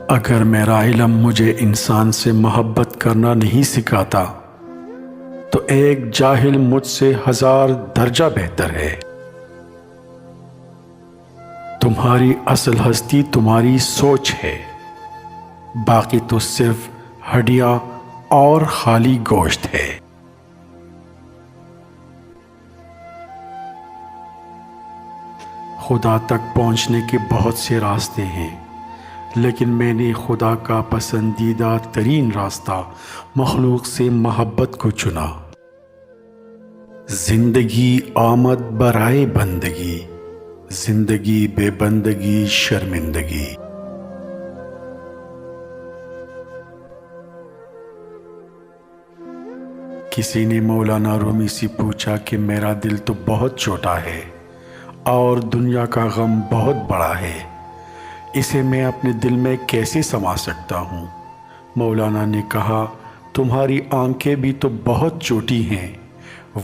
اگر میرا علم مجھے انسان سے محبت کرنا نہیں سکھاتا تو ایک جاہل مجھ سے 1000 درجہ بہتر ہے۔ تمہاری اصل ہستی تمہاری سوچ ہے، باقی تو صرف ہڈیاں اور خالی گوشت ہے۔ خدا تک پہنچنے کے بہت سے راستے ہیں، لیکن میں نے خدا کا پسندیدہ ترین راستہ مخلوق سے محبت کو چنا۔ زندگی آمد برائے بندگی، زندگی بے بندگی شرمندگی۔ کسی نے مولانا رومی سے پوچھا کہ میرا دل تو بہت چھوٹا ہے اور دنیا کا غم بہت بڑا ہے، اسے میں اپنے دل میں کیسے سما سکتا ہوں؟ مولانا نے کہا، تمہاری آنکھیں بھی تو بہت چھوٹی ہیں،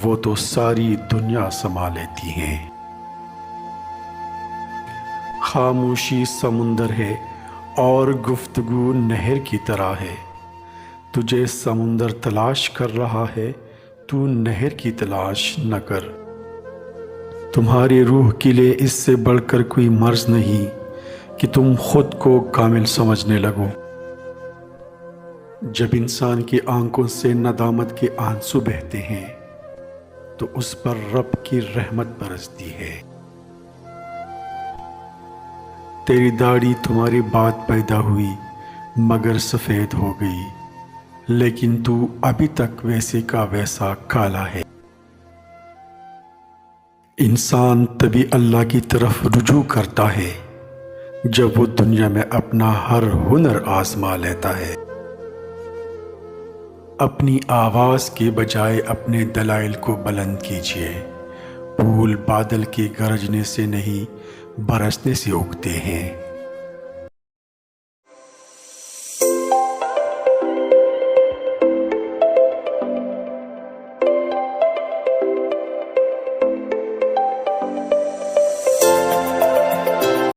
وہ تو ساری دنیا سما لیتی ہیں۔ خاموشی سمندر ہے اور گفتگو نہر کی طرح ہے۔ تجھے سمندر تلاش کر رہا ہے، تو نہر کی تلاش نہ کر۔ تمہاری روح کے لیے اس سے بڑھ کر کوئی مرض نہیں کہ تم خود کو کامل سمجھنے لگو۔ جب انسان کی آنکھوں سے ندامت کے آنسو بہتے ہیں تو اس پر رب کی رحمت برستی ہے۔ تیری داڑھی تمہاری بات پیدا ہوئی مگر سفید ہو گئی، لیکن تو ابھی تک ویسے کا ویسا کالا ہے۔ انسان تبھی اللہ کی طرف رجوع کرتا ہے جب وہ دنیا میں اپنا ہر ہنر آزما لیتا ہے۔ اپنی آواز کے بجائے اپنے دلائل کو بلند کیجیے۔ پھول بادل کے گرجنے سے نہیں، برسنے سے اگتے ہیں۔